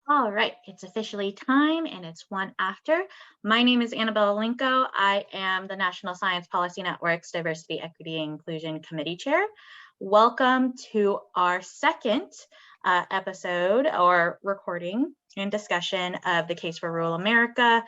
All right, it's officially time and it's 1 after. My name is Annabella Linko. I am the National Science Policy Network's Diversity, Equity, and Inclusion Committee Chair. Welcome to our second episode or recording and discussion of the Case for Rural America.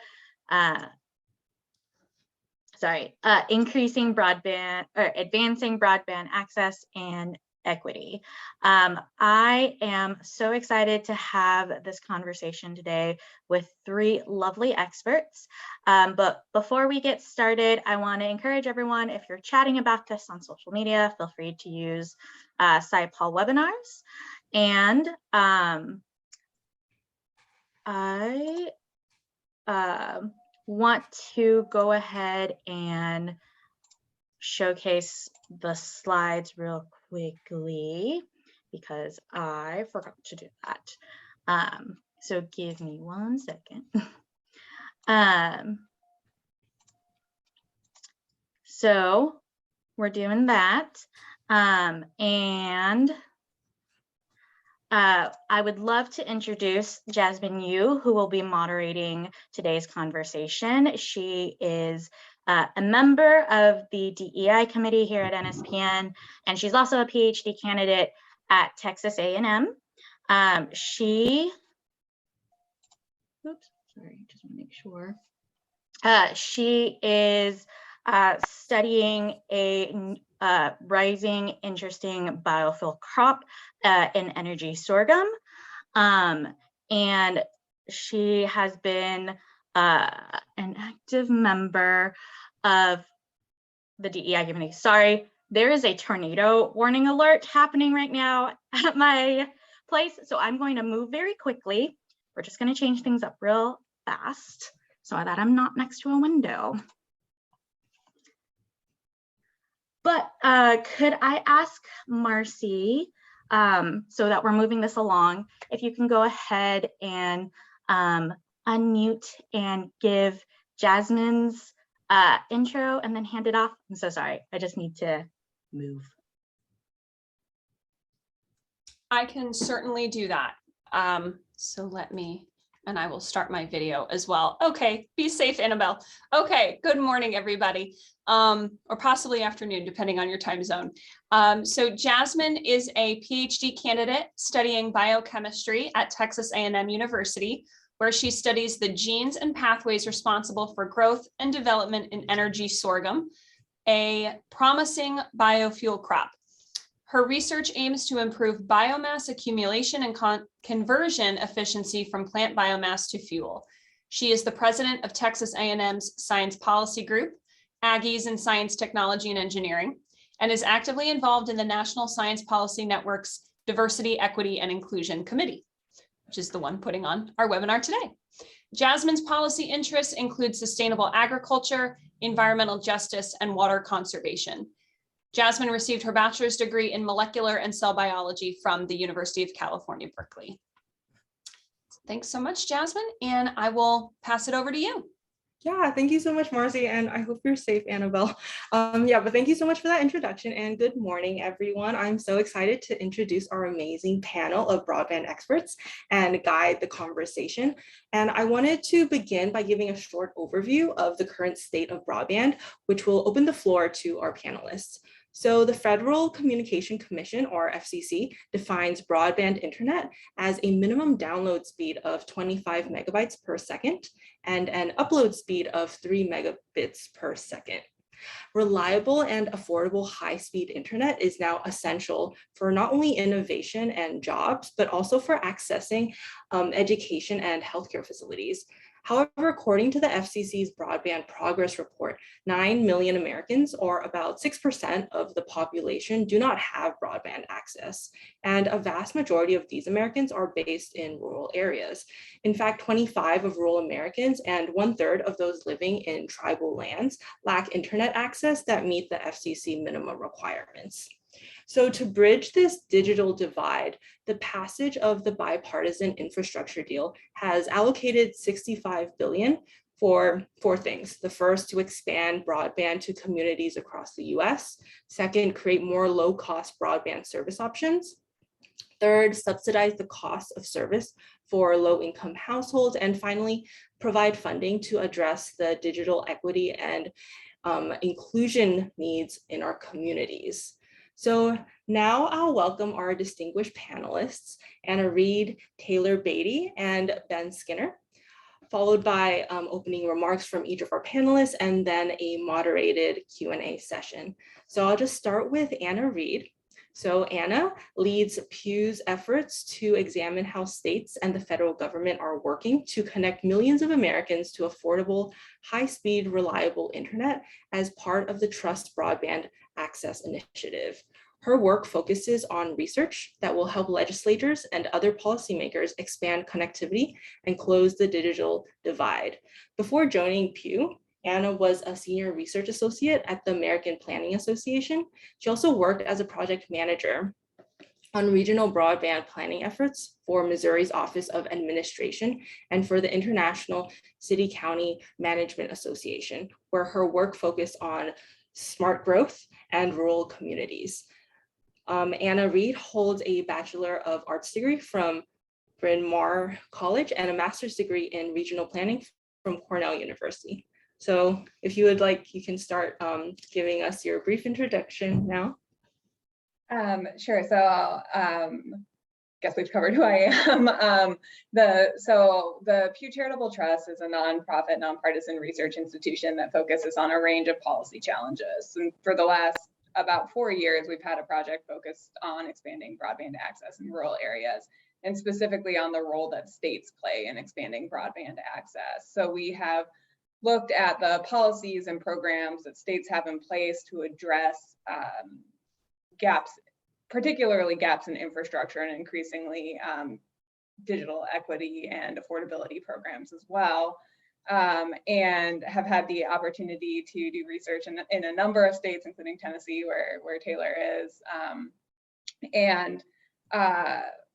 Increasing broadband or advancing broadband access and equity. I am so excited to have this conversation today with 3 lovely experts. But before we get started, I want to encourage everyone, if you're chatting about this on social media, feel free to use SciPol webinars. And I want to go ahead and showcase the slides real quickly because I forgot to do that. So give me 1 second. So we're doing that. I would love to introduce Jasmine Yu, who will be moderating today's conversation. She is a member of the DEI committee here at NSPN, and she's also a PhD candidate at Texas A&M. She is studying a rising interesting biofuel crop in energy sorghum. And she has been an active member of the DEI committee. Sorry, there is a tornado warning alert happening right now at my place, so I'm going to move very quickly. We're just going to change things up real fast so that I'm not next to a window. But could I ask Marcy, so that we're moving this along, if you can go ahead and unmute and give Jasmine's intro and then hand it off. I'm so sorry, I just need to move. I can certainly do that. So let me, and I will start my video as well. Okay, be safe, Annabelle. Okay, good morning, everybody, or possibly afternoon, depending on your time zone. So Jasmine is a PhD candidate studying biochemistry at Texas A&M University, where she studies the genes and pathways responsible for growth and development in energy sorghum, a promising biofuel crop. Her research aims to improve biomass accumulation and conversion efficiency from plant biomass to fuel. She is the president of Texas A&M's Science Policy Group, Aggies in Science, Technology, and Engineering, and is actively involved in the National Science Policy Network's Diversity, Equity, and Inclusion Committee, which is the one putting on our webinar today. Jasmine's policy interests include sustainable agriculture, environmental justice, and water conservation. Jasmine received her bachelor's degree in molecular and cell biology from the University of California, Berkeley. Thanks so much, Jasmine, and I will pass it over to you. Yeah, thank you so much, Marcy, and I hope you're safe, Annabelle. But thank you so much for that introduction, and good morning, everyone. I'm so excited to introduce our amazing panel of broadband experts and guide the conversation. And I wanted to begin by giving a short overview of the current state of broadband, which will open the floor to our panelists. So the Federal Communication Commission, or FCC, defines broadband internet as a minimum download speed of 25 megabytes per second and an upload speed of 3 megabits per second. Reliable and affordable high-speed internet is now essential for not only innovation and jobs, but also for accessing education and healthcare facilities. However, according to the FCC's Broadband Progress Report, 9 million Americans, or about 6% of the population, do not have broadband access. And a vast majority of these Americans are based in rural areas. In fact, 25 of rural Americans and 1/3 of those living in tribal lands lack internet access that meet the FCC minimum requirements. So to bridge this digital divide, the passage of the bipartisan infrastructure deal has allocated $65 billion for 4 things. The first, to expand broadband to communities across the US. Second, create more low-cost broadband service options. Third, subsidize the cost of service for low-income households, and finally, provide funding to address the digital equity and inclusion needs in our communities. So now I'll welcome our distinguished panelists, Reid, Taylor Beatty, and Ben Skinner, followed by opening remarks from each of our panelists, and then a moderated Q&A session. So I'll just start with Reid. So Anna leads Pew's efforts to examine how states and the federal government are working to connect millions of Americans to affordable, high-speed, reliable internet as part of the Trust Broadband Access Initiative. Her work focuses on research that will help legislators and other policymakers expand connectivity and close the digital divide. Before joining Pew, Anna was a senior research associate at the American Planning Association. She also worked as a project manager on regional broadband planning efforts for Missouri's Office of Administration and for the International City-County Management Association, where her work focused on smart growth and rural communities. Reid holds a Bachelor of Arts degree from Bryn Mawr College and a master's degree in regional planning from Cornell University. So if you would like, you can start giving us your brief introduction now. Sure. So guess we've covered who I am. The Pew Charitable Trust is a nonprofit, nonpartisan research institution that focuses on a range of policy challenges. And for the last about 4 years, we've had a project focused on expanding broadband access in rural areas, and specifically on the role that states play in expanding broadband access. So we have looked at the policies and programs that states have in place to address gaps, particularly gaps in infrastructure, and increasingly digital equity and affordability programs as well, and have had the opportunity to do research in a number of states, including Tennessee, where Taylor is,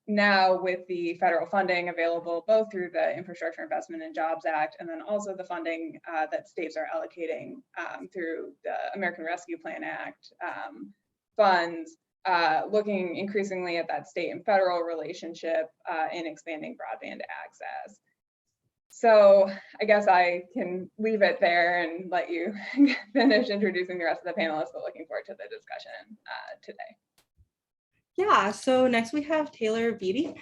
now with the federal funding available both through the Infrastructure Investment and Jobs Act, and then also the funding that states are allocating through the American Rescue Plan Act funds, looking increasingly at that state and federal relationship in expanding broadband access. So I guess I can leave it there and let you finish introducing the rest of the panelists, but looking forward to the discussion today. Yeah, so next we have Taylor Beatty.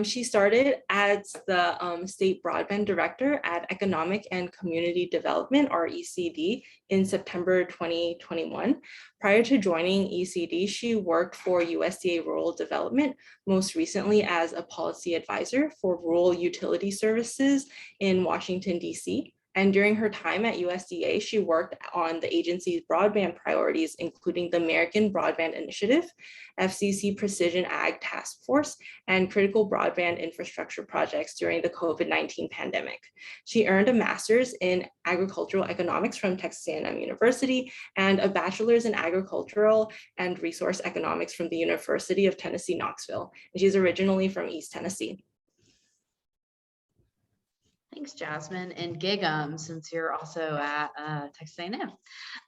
She started as the State Broadband Director at Economic and Community Development, or ECD, in September 2021. Prior to joining ECD, she worked for USDA Rural Development, most recently as a policy advisor for rural utility services in Washington, DC. And during her time at USDA, she worked on the agency's broadband priorities, including the American Broadband Initiative, FCC Precision Ag Task Force, and critical broadband infrastructure projects during the COVID-19 pandemic. She earned a master's in agricultural economics from Texas A&M University and a bachelor's in agricultural and resource economics from the University of Tennessee, Knoxville. And she's originally from East Tennessee. Thanks, Jasmine, and gig since you're also at Texas A&M.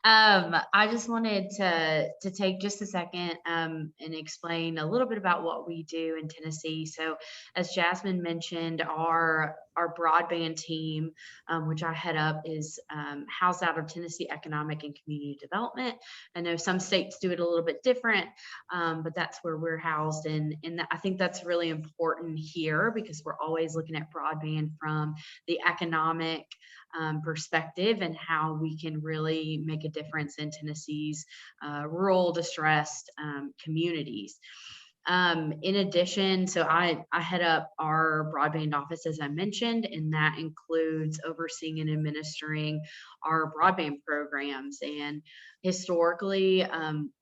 I just wanted to take just a second and explain a little bit about what we do in Tennessee. So as Jasmine mentioned, our broadband team, which I head up, is housed out of Tennessee Economic and Community Development. I know some states do it a little bit different, but that's where we're housed. And I think that's really important here because we're always looking at broadband from the economic perspective and how we can really make a difference in Tennessee's rural distressed communities. In addition, so I head up our broadband office, as I mentioned, and that includes overseeing and administering our broadband programs. And historically,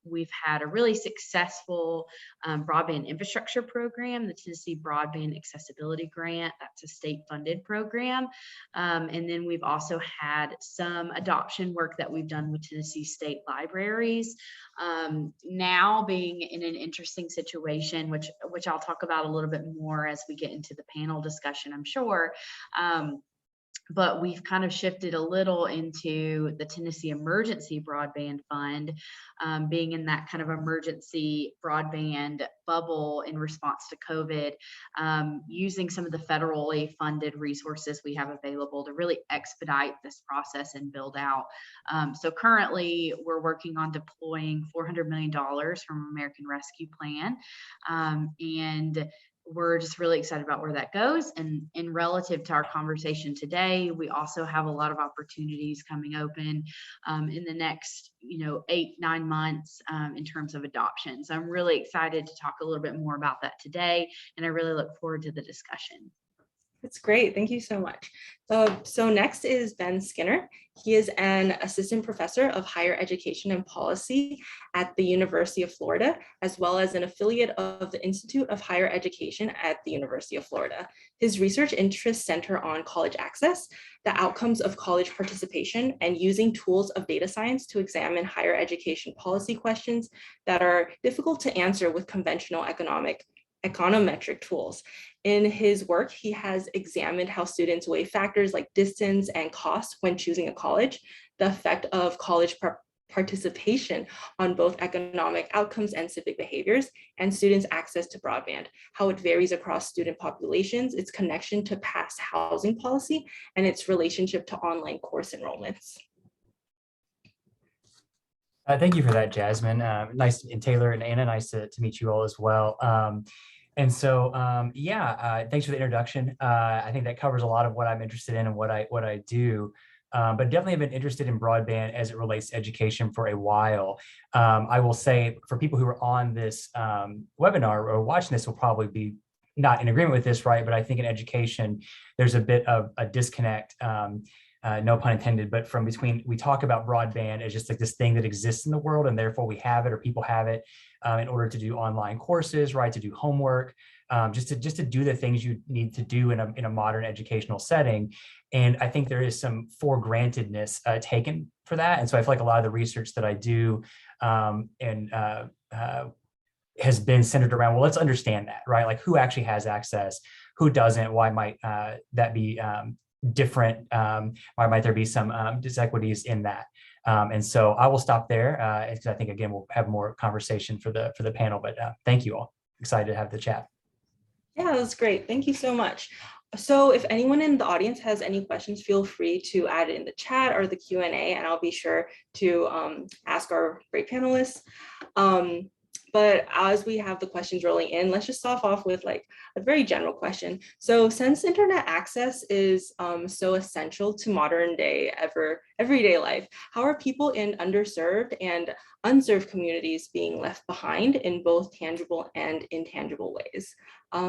we've had a really successful broadband infrastructure program, the Tennessee Broadband Accessibility Grant. That's a state-funded program. And then we've also had some adoption work that we've done with Tennessee State Libraries. Now being in an interesting situation, which I'll talk about a little bit more as we get into the panel discussion, I'm sure. but we've kind of shifted a little into the Tennessee Emergency Broadband Fund, being in that kind of emergency broadband bubble in response to COVID, using some of the federally funded resources we have available to really expedite this process and build out. So currently we're working on deploying $400 million from American Rescue Plan, and we're just really excited about where that goes. And in relative to our conversation today, we also have a lot of opportunities coming open in the next, 8-9 months in terms of adoption. So I'm really excited to talk a little bit more about that today, and I really look forward to the discussion. That's great. Thank you so much. So next is Ben Skinner. He is an assistant professor of higher education and policy at the University of Florida, as well as an affiliate of the Institute of Higher Education at the University of Florida. His research interests center on college access, the outcomes of college participation, and using tools of data science to examine higher education policy questions that are difficult to answer with conventional econometric tools. In his work, he has examined how students weigh factors like distance and cost when choosing a college, the effect of college participation on both economic outcomes and civic behaviors, and students' access to broadband, how it varies across student populations, its connection to past housing policy, and its relationship to online course enrollments. Thank you for that, Jasmine. Nice, and Taylor and Anna, nice to meet you all as well. Thanks for the introduction. I think that covers a lot of what I'm interested in and what I do. But definitely have been interested in broadband as it relates to education for a while. I will say, for people who are on this webinar or watching this will probably be not in agreement with this, right? But I think in education, there's a bit of a disconnect, no pun intended, but from between, we talk about broadband as just like this thing that exists in the world, and therefore we have it, or people have it in order to do online courses, right? To do homework, just to do the things you need to do in a modern educational setting. And I think there is some for grantedness taken for that. And so I feel like a lot of the research that I do has been centered around, well, let's understand that, right? Like, who actually has access, who doesn't, why might that be different? Why might there be some disequities in that? And so I will stop there because I think, again, we'll have more conversation for the panel, but thank you all. Excited to have the chat. Yeah, that was great. Thank you so much. So if anyone in the audience has any questions, feel free to add it in the chat or the Q&A, and I'll be sure to ask our great panelists. But as we have the questions rolling in, let's just start off with like a very general question. So since internet access is so essential to modern day everyday life, how are people in underserved and unserved communities being left behind in both tangible and intangible ways?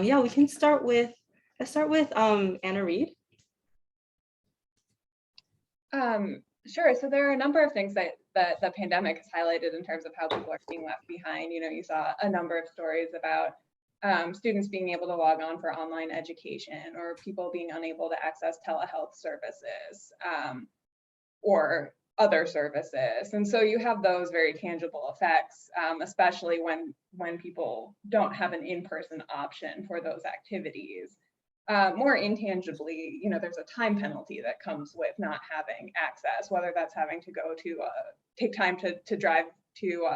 Yeah, we can start with, let's start with Anna Reid. Sure. So there are a number of things that the pandemic has highlighted in terms of how people are being left behind. You saw a number of stories about students being able to log on for online education, or people being unable to access telehealth services or other services. And so you have those very tangible effects, especially when people don't have an in-person option for those activities. More intangibly, there's a time penalty that comes with not having access, whether that's having to go to take time to drive to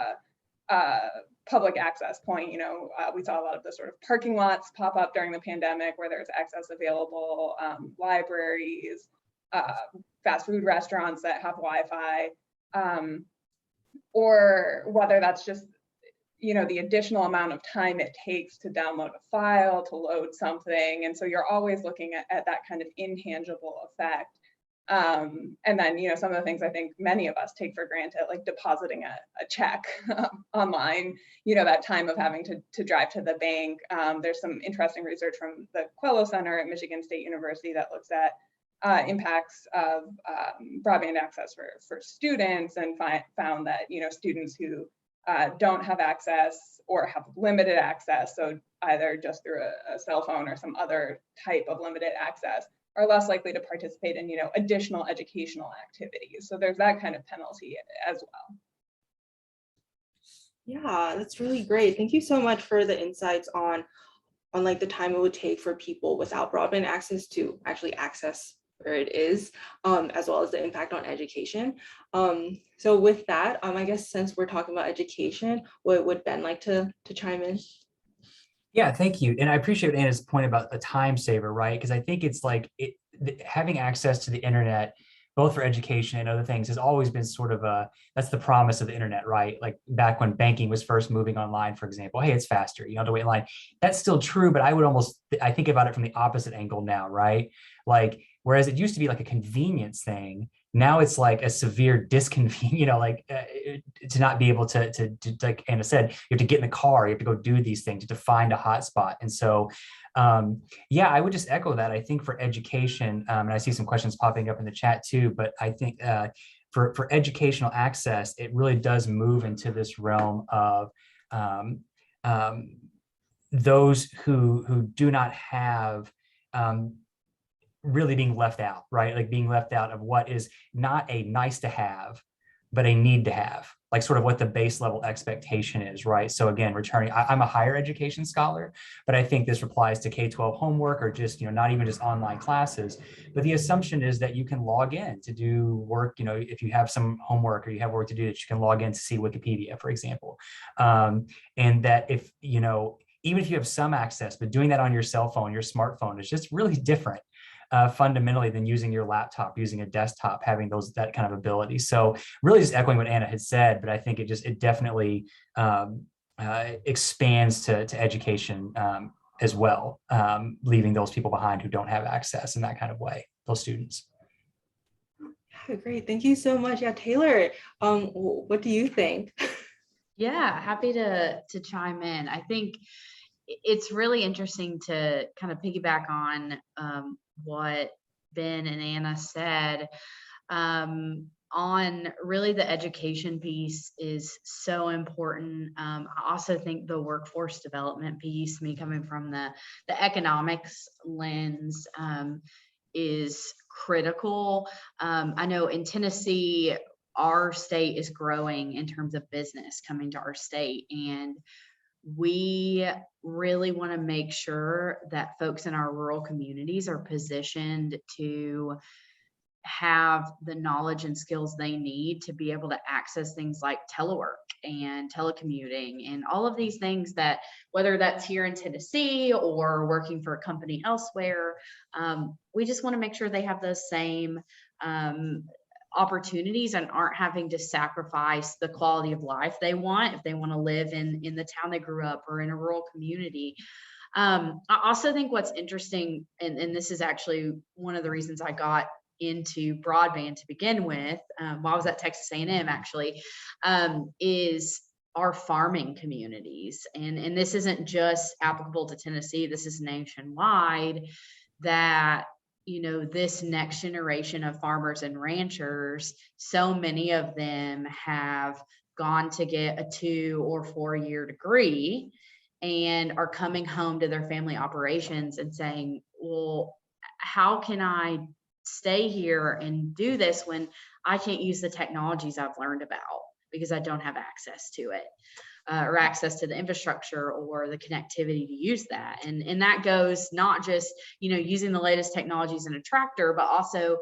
a public access point. We saw a lot of the sort of parking lots pop up during the pandemic where there's access available, libraries, fast food restaurants that have Wi-Fi, or whether that's just the additional amount of time it takes to download a file, to load something. And so you're always looking at that kind of intangible effect. And then, some of the things I think many of us take for granted, like depositing a check online, that time of having to drive to the bank. There's some interesting research from the Quello Center at Michigan State University that looks at impacts of broadband access for students, and found that, students who don't have access or have limited access, so either just through a cell phone or some other type of limited access, are less likely to participate in additional educational activities. So there's that kind of penalty as well. Yeah, that's really great. Thank you so much for the insights on like the time it would take for people without broadband access to actually access where it is, as well as the impact on education. So with that, I guess since we're talking about education, would Ben like to chime in? Yeah, thank you. And I appreciate Anna's point about a time saver, right? Because I think it's like having access to the internet, both for education and other things, has always been sort of that's the promise of the internet, right? Like back when banking was first moving online, for example, hey, it's faster, you don't have to wait in line. That's still true, but I think about it from the opposite angle now, right? Like, whereas it used to be like a convenience thing, now it's like a severe disconvenience, to not be able to, like Anna said, you have to get in the car, you have to go do these things, you have to find a hotspot. And so, yeah, I would just echo that. I think for education, and I see some questions popping up in the chat too, but I think for educational access, it really does move into this realm of those who do not have really being left out, right? Like being left out of what is not a nice to have, but a need to have, like sort of what the base level expectation is, right? So again, returning, I'm a higher education scholar, but I think this applies to K-12 homework or just, not even just online classes. But the assumption is that you can log in to do work, if you have some homework or you have work to do, that you can log in to see Wikipedia, for example. And that if, even if you have some access, but doing that on your cell phone, your smartphone is just really different. Fundamentally than using your laptop, using a desktop, having that kind of ability. So really just echoing what Anna had said, but I think it definitely expands to education as well, leaving those people behind who don't have access in that kind of way, those students. Yeah, great, thank you so much. Yeah, Taylor, what do you think? Yeah, happy to chime in. I think it's really interesting to kind of piggyback on what Ben and Anna said on really the education piece is so important. I also think the workforce development piece, me coming from the economics lens, is critical. I know in Tennessee, our state is growing in terms of business coming to our state, and we really want to make sure that folks in our rural communities are positioned to have the knowledge and skills they need to be able to access things like telework and telecommuting and all of these things, that whether that's here in Tennessee or working for a company elsewhere, we just want to make sure they have those same opportunities and aren't having to sacrifice the quality of life they want if they want to live in the town they grew up or in a rural community. I also think what's interesting, and this is actually one of the reasons I got into broadband to begin with, while I was at Texas A&M actually, is our farming communities. And this isn't just applicable to Tennessee, this is nationwide, that this next generation of farmers and ranchers, so many of them have gone to get a 2 or 4 year degree and are coming home to their family operations and saying, well, how can I stay here and do this when I can't use the technologies I've learned about because I don't have access to it, or access to the infrastructure or the connectivity to use that. And that goes not just, using the latest technologies in a tractor, but also,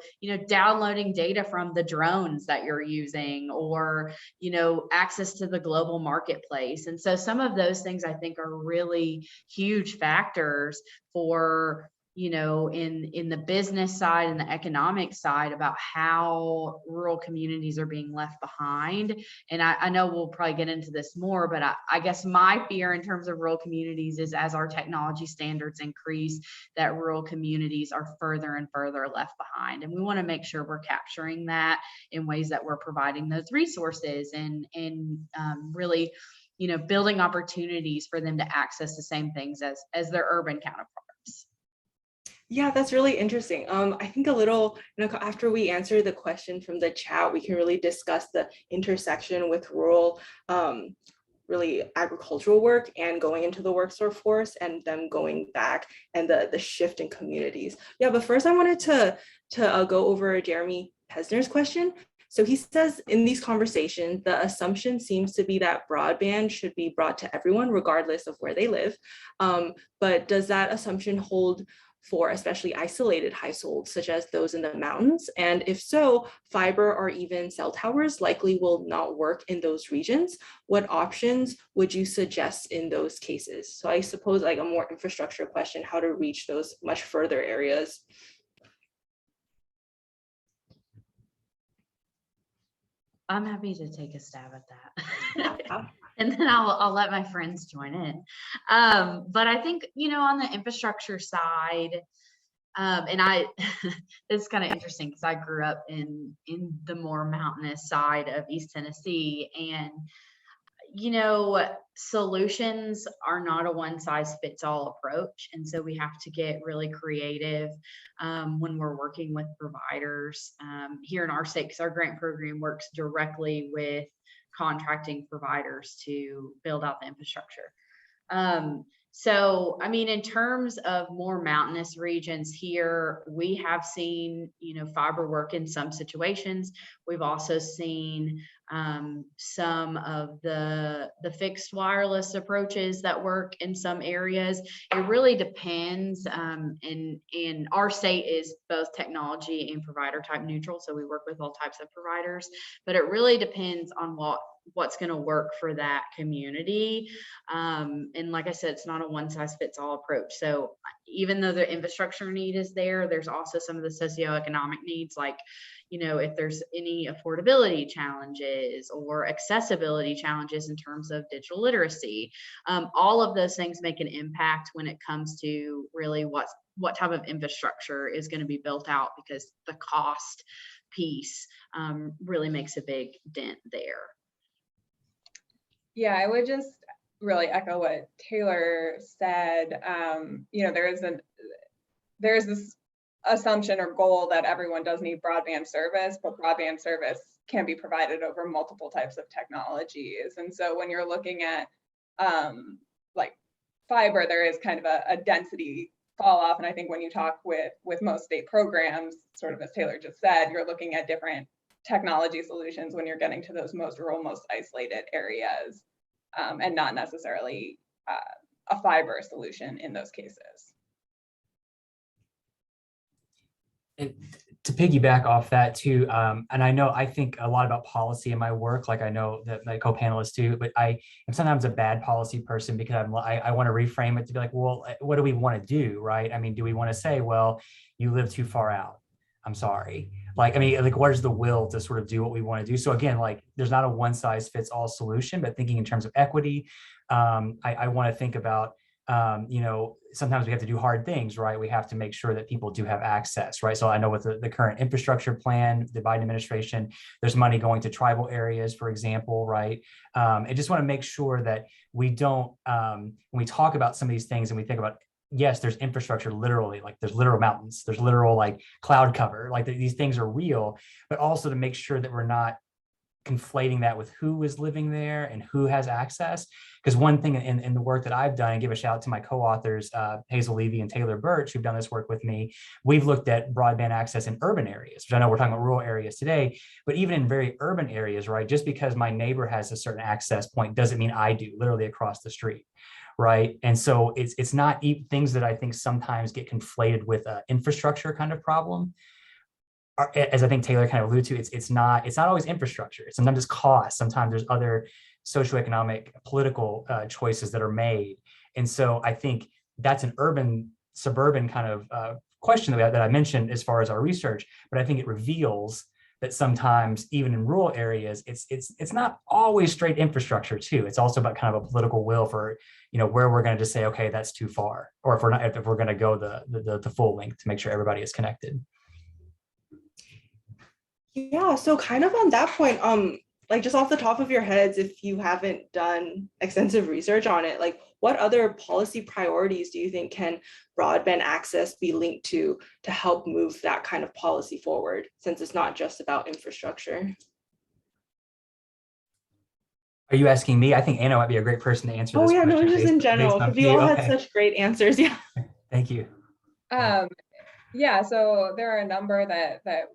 downloading data from the drones that you're using, or, access to the global marketplace. And so some of those things I think are really huge factors for, in the business side and the economic side about how rural communities are being left behind. And I know we'll probably get into this more, but I guess my fear in terms of rural communities is as our technology standards increase, that rural communities are further and further left behind. And we want to make sure we're capturing that in ways that we're providing those resources and really, building opportunities for them to access the same things as their urban counterparts. Yeah, that's really interesting. I think a little, after we answer the question from the chat, we can really discuss the intersection with rural, really agricultural work and going into the workforce and them going back and the shift in communities. Yeah, but first I wanted to go over Jeremy Pesner's question. So he says in these conversations, the assumption seems to be that broadband should be brought to everyone regardless of where they live. But does that assumption hold for especially isolated households, such as those in the mountains? And if so, fiber or even cell towers likely will not work in those regions. What options would you suggest in those cases? So I suppose like a more infrastructure question, how to reach those much further areas. I'm happy to take a stab at that. And then I'll let my friends join in. But I think, on the infrastructure side, and it's kind of interesting because I grew up in the more mountainous side of East Tennessee, and solutions are not a one size fits all approach. And so we have to get really creative when we're working with providers here in our state, because our grant program works directly with contracting providers to build out the infrastructure. So, in terms of more mountainous regions here, we have seen, fiber work in some situations. We've also seen some of the fixed wireless approaches that work in some areas. It really depends. And our state is both technology and provider type neutral, so we work with all types of providers. But it really depends on what's going to work for that community. And like I said, it's not a one size fits all approach. So even though the infrastructure need is there, there's also some of the socioeconomic needs, like, if there's any affordability challenges or accessibility challenges in terms of digital literacy, all of those things make an impact when it comes to really what type of infrastructure is going to be built out, because the cost piece really makes a big dent there. Yeah, I would just really echo what Taylor said. There's this assumption or goal that everyone does need broadband service, but broadband service can be provided over multiple types of technologies. And so when you're looking at like fiber, there is kind of a density fall off. And I think when you talk with most state programs, sort of as Taylor just said, you're looking at different technology solutions when you're getting to those most rural, most isolated areas, and not necessarily a fiber solution in those cases. And to piggyback off that too, and I think a lot about policy in my work, like I know that my co-panelists do, but I am sometimes a bad policy person because I want to reframe it to be like, well, what do we want to do, right? Do we want to say, well, you live too far out, I'm sorry. Where's the will to sort of do what we want to do? So again, there's not a one size fits all solution, but thinking in terms of equity, I want to think about, sometimes we have to do hard things, right? We have to make sure that people do have access, right? So I know with the current infrastructure plan, the Biden administration, there's money going to tribal areas, for example, right? I just want to make sure that we don't, when we talk about some of these things and we think about, yes, there's infrastructure, literally, there's literal mountains, there's literal cloud cover, these things are real, but also to make sure that we're not conflating that with who is living there and who has access. Because one thing in the work that I've done, and give a shout out to my co-authors, Hazel Levy and Taylor Birch, who've done this work with me, we've looked at broadband access in urban areas, which I know we're talking about rural areas today, but even in very urban areas, right? Just because my neighbor has a certain access point doesn't mean I do, literally across the street. Right. And so it's not things that I think sometimes get conflated with an infrastructure kind of problem. As I think Taylor kind of alluded to, it's not always infrastructure. Sometimes it's cost. Sometimes there's other socioeconomic, political choices that are made. And so I think that's an urban, suburban kind of question that I mentioned as far as our research, but I think it reveals that sometimes even in rural areas, it's not always straight infrastructure too. It's also about kind of a political will for, where we're going to just say, okay, that's too far, or if we're going to go the full length to make sure everybody is connected. Yeah, so kind of on that point, just off the top of your heads, if you haven't done extensive research on it, what other policy priorities do you think can broadband access be linked to help move that kind of policy forward, since it's not just about infrastructure? Are you asking me? I think Anna might be a great person to answer this. Oh yeah, question no, just in general, because you all had such great answers. Yeah. Thank you. Yeah, so there are a number that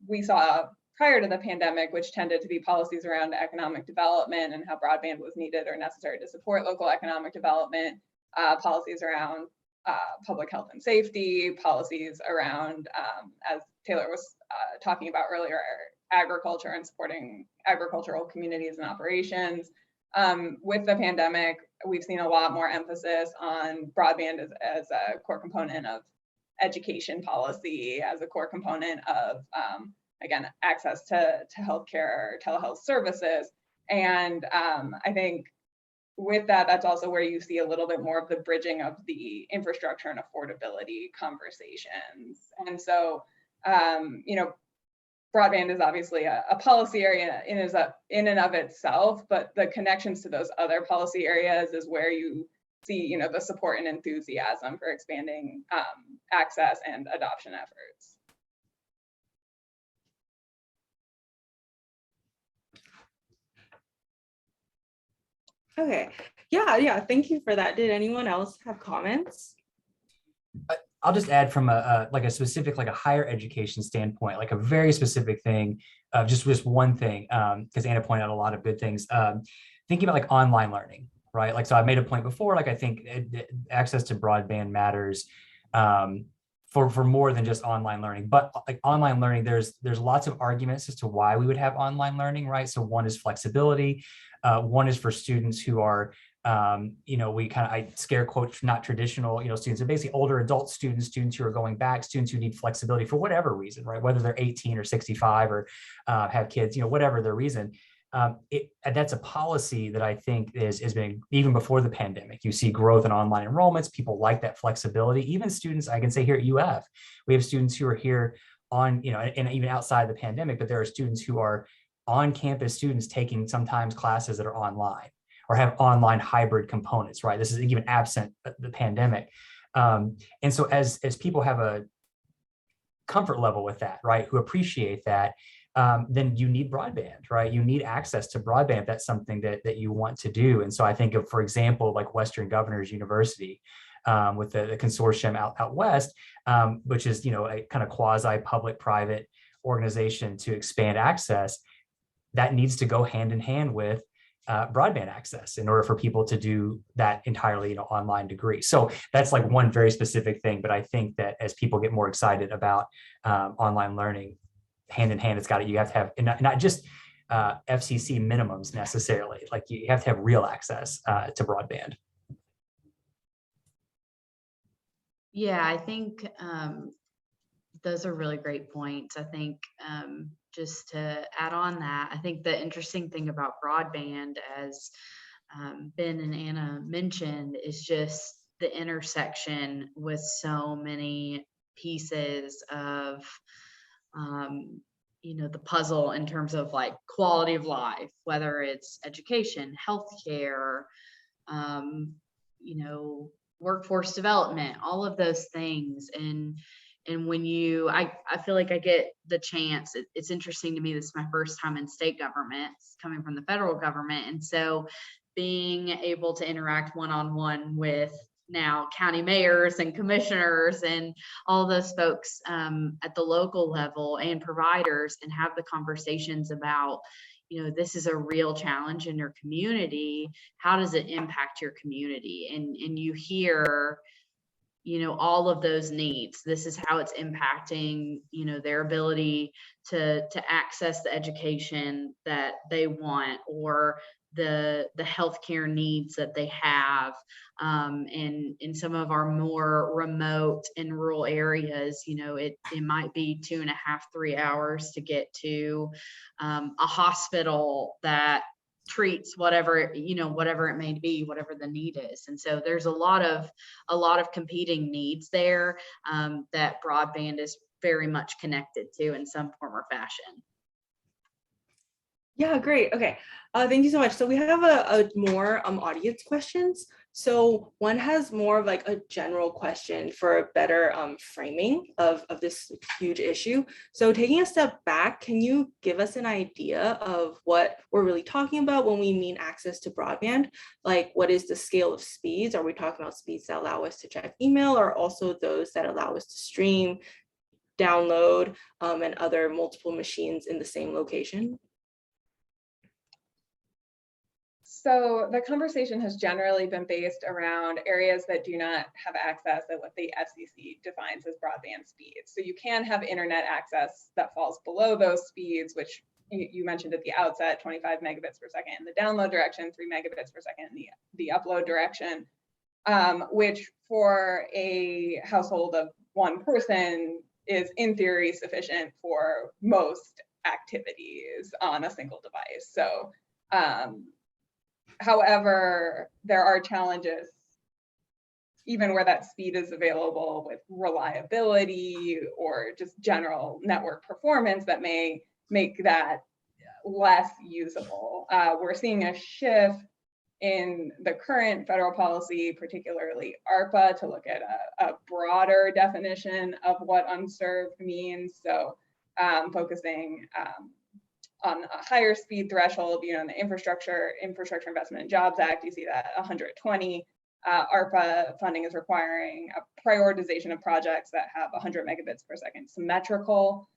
we saw prior to the pandemic, which tended to be policies around economic development and how broadband was needed or necessary to support local economic development, policies around public health and safety, policies around, as Taylor was talking about earlier, agriculture and supporting agricultural communities and operations. With the pandemic, we've seen a lot more emphasis on broadband as a core component of education policy, as a core component of, again, access to healthcare, telehealth services. And I think with that, that's also where you see a little bit more of the bridging of the infrastructure and affordability conversations. And so, you know, broadband is obviously a policy area in and of itself, but the connections to those other policy areas is where you see, you know, the support and enthusiasm for expanding access and adoption efforts. Okay, yeah, thank you for that. Did anyone else have comments? I'll just add from a like a specific, like a higher education standpoint, like a very specific thing, just one thing, because Anna pointed out a lot of good things. Thinking about like online learning, right? Like, so I made a point before, like I think access to broadband matters for more than just online learning, but like online learning, there's lots of arguments as to why we would have online learning, right? So one is flexibility. One is for students who are, you know, I scare quote, not traditional, you know, students, and basically older adult students who are going back, students who need flexibility for whatever reason, right? Whether they're 18 or 65 or have kids, you know, whatever their reason. That's a policy that I think has been, even before the pandemic, you see growth in online enrollments. People like that flexibility. Even students, I can say here at UF, we have students who are here on, you know, and even outside the pandemic, but there are students who are on campus students taking sometimes classes that are online or have online hybrid components, right? This is even absent the pandemic. And so as people have a comfort level with that, right, who appreciate that, then you need broadband, right? You need access to broadband if that's something that you want to do. And so I think of, for example, like Western Governors University, with the consortium out west, which is, you know, a kind of quasi public-private organization to expand access, that needs to go hand in hand with broadband access in order for people to do that entirely, you know, online degree. So that's like one very specific thing. But I think that as people get more excited about online learning, hand in hand, you have to have not just FCC minimums necessarily, like you have to have real access to broadband. Yeah, I think those are really great points. I think just to add on that, I think the interesting thing about broadband, as Ben and Anna mentioned, is just the intersection with so many pieces of, you know, the puzzle in terms of like quality of life, whether it's education, healthcare, you know, workforce development, all of those things. And when I feel like I get the chance, it's interesting to me, this is my first time in state government, coming from the federal government. And so being able to interact one-on-one with now county mayors and commissioners and all those folks at the local level and providers, and have the conversations about, you know, this is a real challenge in your community. How does it impact your community? And you hear, you know, all of those needs. This is how it's impacting, you know, their ability to access the education that they want, or the healthcare needs that they have. And in some of our more remote and rural areas, you know, it might be 2.5, 3 hours to get to a hospital that treats whatever, you know, whatever it may be, whatever the need is. And so there's a lot of competing needs there that broadband is very much connected to in some form or fashion. Yeah, great. Okay, thank you so much. So we have a more audience questions. So one has more of like a general question for a better framing of this huge issue. So taking a step back, can you give us an idea of what we're really talking about when we mean access to broadband? Like, what is the scale of speeds? Are we talking about speeds that allow us to check email, or also those that allow us to stream, download, and other multiple machines in the same location? So the conversation has generally been based around areas that do not have access at what the FCC defines as broadband speeds. So you can have internet access that falls below those speeds, which you mentioned at the outset, 25 megabits per second in the download direction, 3 megabits per second in the upload direction, which for a household of one person is in theory sufficient for most activities on a single device. So however, there are challenges even where that speed is available with reliability or just general network performance that may make that less usable. We're seeing a shift in the current federal policy, particularly ARPA, to look at a broader definition of what unserved means. So focusing on a higher speed threshold, in the Infrastructure Investment and Jobs Act, you see that 120. ARPA funding is requiring a prioritization of projects that have 100 megabits per second symmetrical,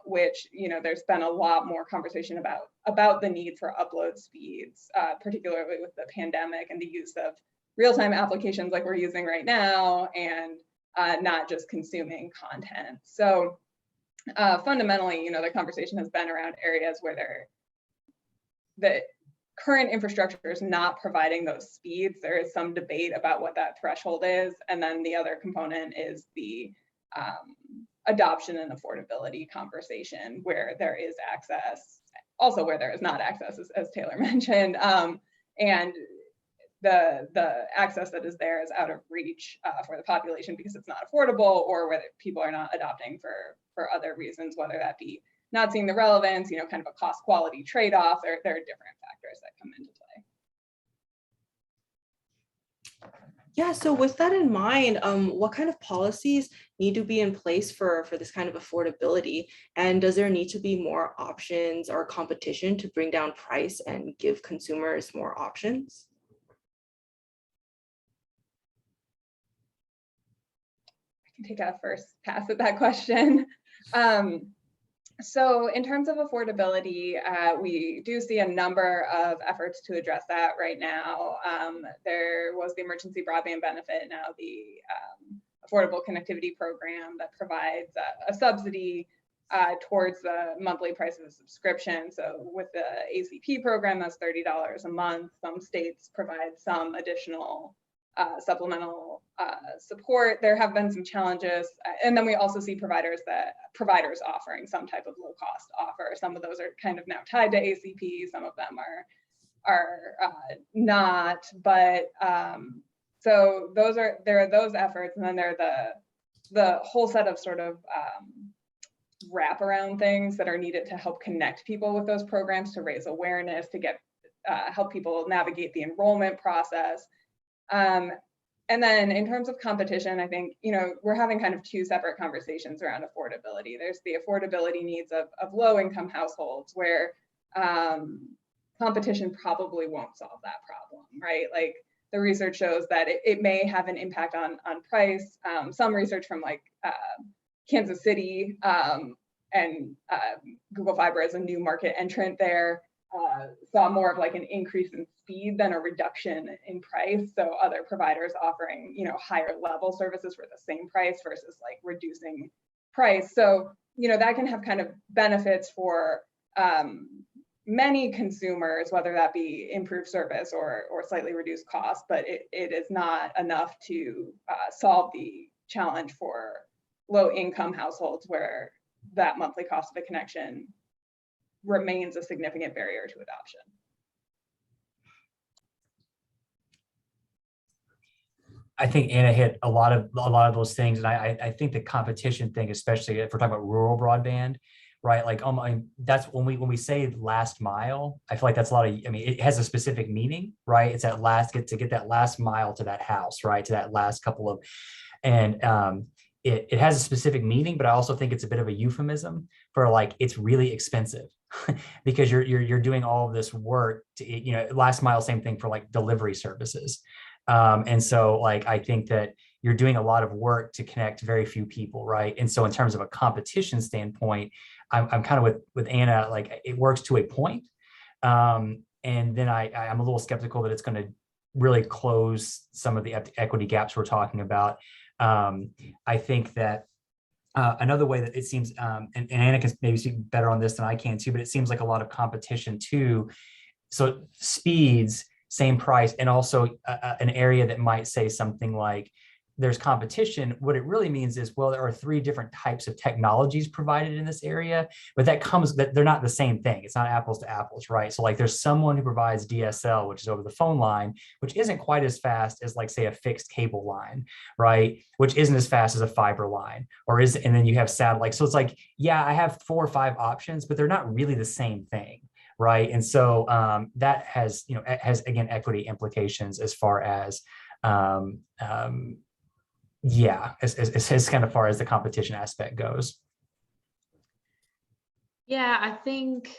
which, there's been a lot more conversation about the need for upload speeds, particularly with the pandemic and the use of real-time applications like we're using right now, and not just consuming content. So fundamentally, the conversation has been around areas where the current infrastructure is not providing those speeds. There is some debate about what that threshold is. And then the other component is the adoption and affordability conversation, where there is access, also where there is not access, as Taylor mentioned. And the access that is there is out of reach for the population because it's not affordable, or whether people are not adopting for other reasons, whether that be not seeing the relevance, kind of a cost quality trade-off. There are different factors that come into play. Yeah, so with that in mind, what kind of policies need to be in place for this kind of affordability? And does there need to be more options or competition to bring down price and give consumers more options? I can take a first pass at that question. So in terms of affordability, we do see a number of efforts to address that right now. There was the emergency broadband benefit, now the affordable connectivity program that provides a subsidy towards the monthly price of the subscription. So with the ACP program, that's $30 a month. Some states provide some additional supplemental support. There have been some challenges, and then we also see providers offering some type of low cost offer. Some of those are kind of now tied to ACP. Some of them are not. But so there are those efforts, and then there are the whole set of sort of wraparound things that are needed to help connect people with those programs, to raise awareness, to get help people navigate the enrollment process. And then in terms of competition, I think, we're having kind of two separate conversations around affordability. There's the affordability needs of low income households, where competition probably won't solve that problem, right? Like, the research shows that it may have an impact on price. Some research from Kansas City and Google Fiber as a new market entrant there saw more of an increase in speed than a reduction in price. So other providers offering, higher level services for the same price versus reducing price. So, that can have kind of benefits for many consumers, whether that be improved service or slightly reduced cost, but it is not enough to solve the challenge for low income households, where that monthly cost of a connection remains a significant barrier to adoption. I think Anna hit a lot of those things, and I think the competition thing, especially if we're talking about rural broadband, right? That's when we say last mile. I feel like that's a lot of. It has a specific meaning, right? It's that get that last mile to that house, right? To that last couple of, and it has a specific meaning, but I also think it's a bit of a euphemism for it's really expensive. Because you're doing all of this work to, last mile, same thing for delivery services. And so I think that you're doing a lot of work to connect very few people, right? And so in terms of a competition standpoint, I'm kind of with Anna, it works to a point. and then I'm a little skeptical that it's going to really close some of the equity gaps we're talking about. I think that another way that it seems, and Anna can maybe speak better on this than I can too, but it seems like a lot of competition too. So speeds, same price, and also an area that might say something like there's competition. What it really means is, well, there are 3 different types of technologies provided in this area, but that they're not the same thing. It's not apples to apples, right? So like there's someone who provides DSL, which is over the phone line, which isn't quite as fast as like say a fixed cable line, right? Which isn't as fast as a fiber line, and then you have satellite. So it's like, yeah, I have 4 or 5 options, but they're not really the same thing. Right. And so that has, again, equity implications as far as, as kind of far as the competition aspect goes. Yeah, I think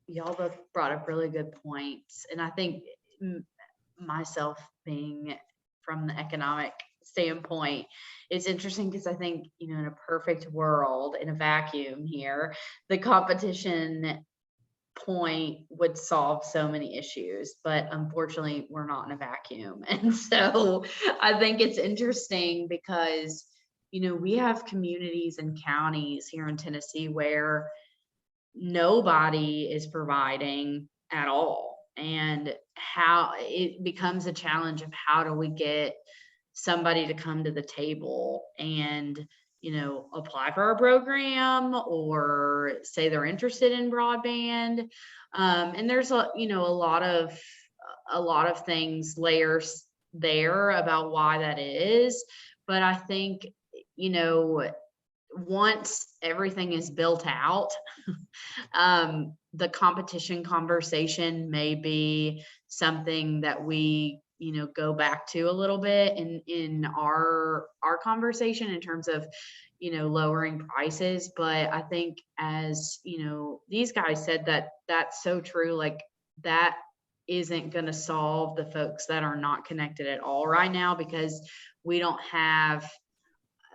y'all both brought up really good points. And I think myself being from the economic standpoint, it's interesting because I think, in a perfect world, in a vacuum here, the competition point would solve so many issues, but unfortunately we're not in a vacuum. And so I think it's interesting because, we have communities and counties here in Tennessee where nobody is providing at all. And how it becomes a challenge of how do we get somebody to come to the table and apply for our program or say they're interested in broadband. And there's a lot of things, layers there about why that is. But I think, once everything is built out, the competition conversation may be something that we go back to a little bit in our conversation in terms of lowering prices. But I think, as these guys said, that's so true. Like, that isn't going to solve the folks that are not connected at all right now, because we don't have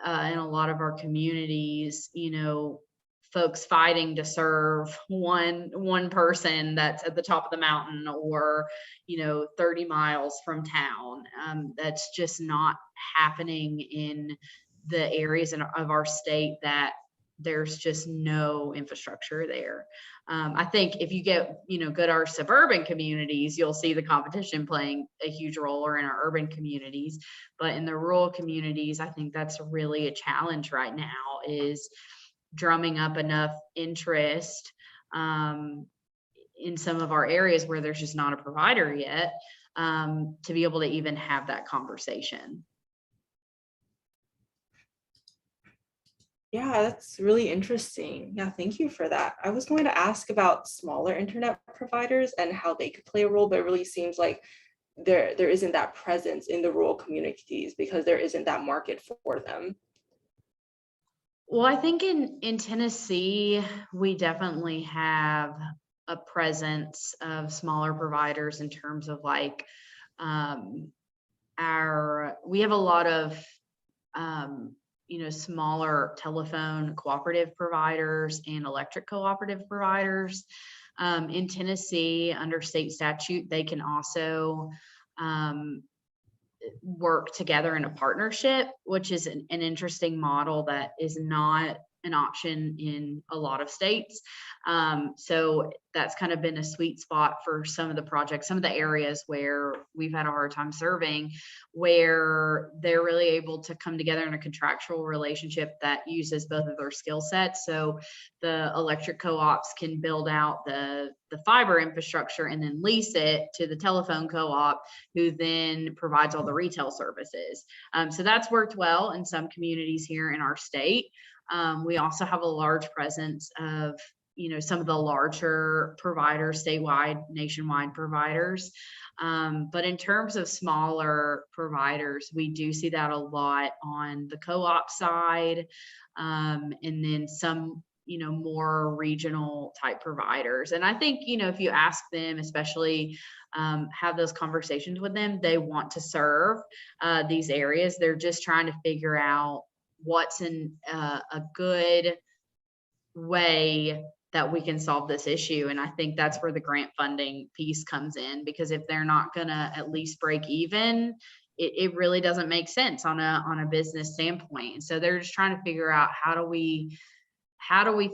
in a lot of our communities folks fighting to serve one person that's at the top of the mountain or 30 miles from town. That's just not happening in the areas of our state that there's just no infrastructure there. I think if you get go to our suburban communities, you'll see the competition playing a huge role, or in our urban communities. But in the rural communities, I think that's really a challenge right now, is drumming up enough interest in some of our areas where there's just not a provider yet, to be able to even have that conversation. Yeah, that's really interesting. Yeah, thank you for that. I was going to ask about smaller internet providers and how they could play a role, but it really seems like there isn't that presence in the rural communities because there isn't that market for them. Well, I think in Tennessee, we definitely have a presence of smaller providers in terms of like we have a lot of smaller telephone cooperative providers and electric cooperative providers. In Tennessee, under state statute, they can also work together in a partnership, which is an interesting model that is not an option in a lot of states. So that's kind of been a sweet spot for some of the projects, some of the areas where we've had a hard time serving, where they're really able to come together in a contractual relationship that uses both of their skill sets. So the electric co-ops can build out the fiber infrastructure and then lease it to the telephone co-op, who then provides all the retail services. So that's worked well in some communities here in our state. We also have a large presence of, some of the larger providers, statewide, nationwide providers. But in terms of smaller providers, we do see that a lot on the co-op side. And then some, more regional type providers. And I think, if you ask them, especially have those conversations with them, they want to serve these areas. They're just trying to figure out what's a good way that we can solve this issue. And I think that's where the grant funding piece comes in, because if they're not gonna at least break even, it really doesn't make sense on a business standpoint. And so they're just trying to figure out how do we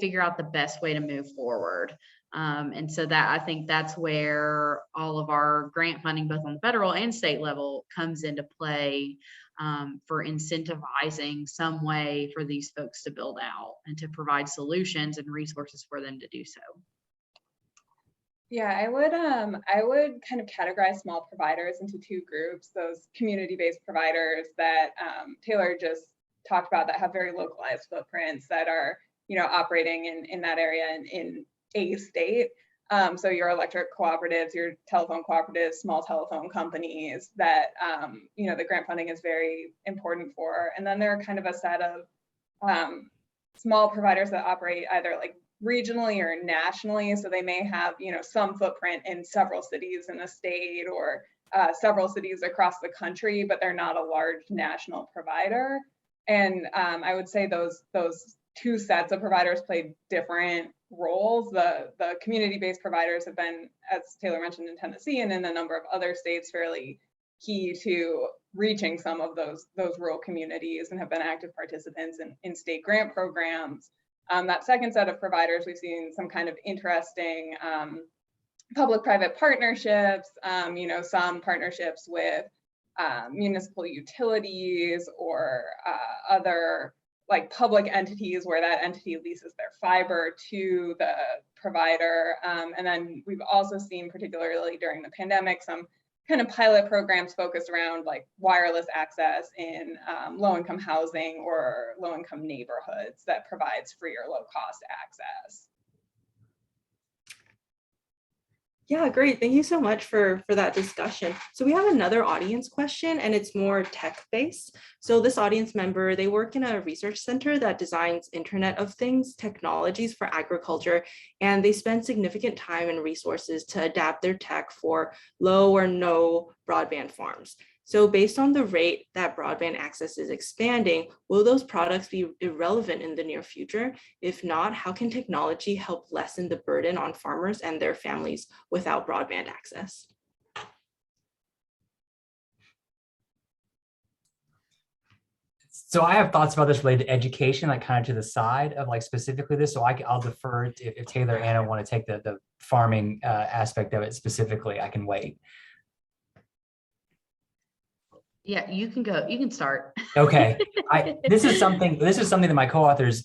figure out the best way to move forward. And so that, I think that's where all of our grant funding, both on the federal and state level, comes into play, for incentivizing some way for these folks to build out and to provide solutions and resources for them to do so. Yeah, I would kind of categorize small providers into two groups: those community-based providers that Taylor just talked about, that have very localized footprints, that are, you know, operating in that area and in a state. So your electric cooperatives, your telephone cooperatives, small telephone companies that, you know, the grant funding is very important for. And then there are kind of a set of small providers that operate either like regionally or nationally. So they may have, you know, some footprint in several cities in a state, or several cities across the country, but they're not a large national provider. And I would say those two sets of providers play different roles. The community-based providers have been, as Taylor mentioned, in Tennessee and in a number of other states, fairly key to reaching some of those rural communities, and have been active participants in state grant programs. That second set of providers, we've seen some kind of interesting public-private partnerships, you know, some partnerships with municipal utilities or other like public entities, where that entity leases their fiber to the provider. And then we've also seen, particularly during the pandemic, some kind of pilot programs focused around like wireless access in low-income housing or low-income neighborhoods that provides free or low-cost access. Yeah, great. Thank you so much for that discussion. So we have another audience question, and it's more tech-based. So this audience member, they work in a research center that designs Internet of Things technologies for agriculture, and they spend significant time and resources to adapt their tech for low or no broadband farms. So based on the rate that broadband access is expanding, will those products be irrelevant in the near future? If not, how can technology help lessen the burden on farmers and their families without broadband access? So I have thoughts about this related to education, like kind of to the side of like specifically this. So I'll defer if Taylor and Anna want to take the farming aspect of it specifically, I can wait. Yeah, you can go. You can start. Okay. This is something that my co-authors,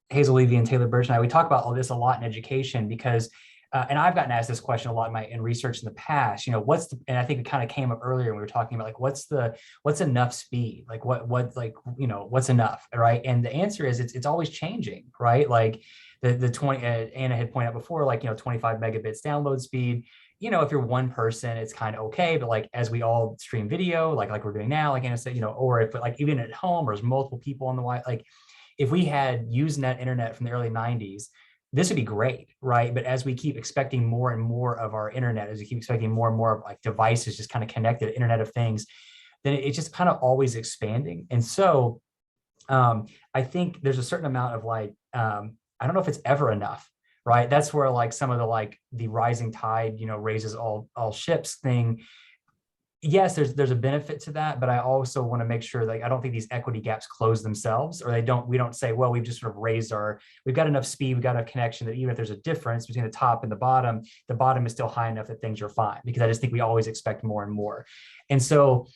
Hazel Levy and Taylor Birch and I, we talk about all this a lot in education, because, and I've gotten asked this question a lot in research in the past, you know, and I think it kind of came up earlier when we were talking about like, what's enough speed? Like like, you know, what's enough, right? And the answer is it's always changing, right? Like the 20, Anna had pointed out before, like, you know, 25 megabits download speed. You know, if you're one person, it's kind of okay. But like, as we all stream video, like we're doing now, like Anna said, you know, or if like even at home, or there's multiple people on the wi, like if we had Usenet internet from the early 90s, this would be great, right? But as we keep expecting more and more of our internet, as we keep expecting more and more of like devices just kind of connected, Internet of Things, then it's just kind of always expanding. And so I think there's a certain amount of like, I don't know if it's ever enough. Right. That's where like some of the rising tide, you know, raises all ships thing. Yes, there's a benefit to that, but I also want to make sure, like, I don't think these equity gaps close themselves, or we don't say, well, we've just sort of we've got enough speed, we've got enough connection that even if there's a difference between the top and the bottom is still high enough that things are fine, because I just think we always expect more and more. And so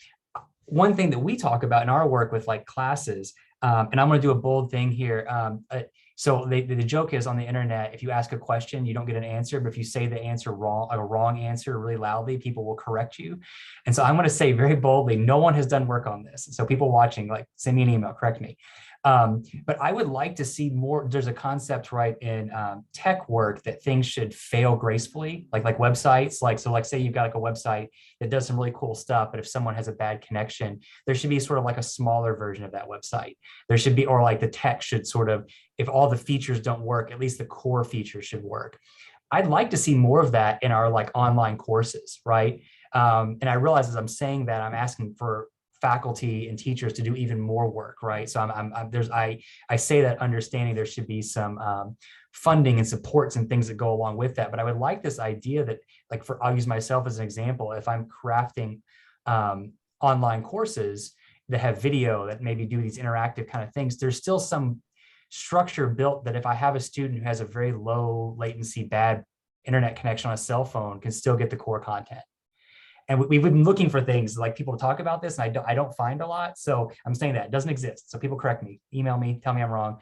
one thing that we talk about in our work with like classes, and I'm going to do a bold thing here. So the joke is, on the internet, if you ask a question, you don't get an answer, but if you say the answer wrong, a wrong answer really loudly, people will correct you. And so I'm going to say very boldly, no one has done work on this. So people watching, like, send me an email, correct me. But I would like to see more. There's a concept, right, in tech work that things should fail gracefully, like websites. So like say you've got like a website that does some really cool stuff, but if someone has a bad connection, there should be sort of like a smaller version of that website. There should be, or like the tech should sort of, if all the features don't work, at least the core features should work. I'd like to see more of that in our like online courses, right? And I realize as I'm saying that, I'm asking for faculty and teachers to do even more work, right? So I say that understanding there should be some funding and supports and things that go along with that. But I would like this idea that, like, I'll use myself as an example. If I'm crafting online courses that have video that maybe do these interactive kind of things, there's still some structure built that if I have a student who has a very low latency, bad internet connection on a cell phone, can still get the core content. And we've been looking for things, like, people talk about this, and I don't find a lot. So I'm saying that it doesn't exist. So people correct me, email me, tell me I'm wrong,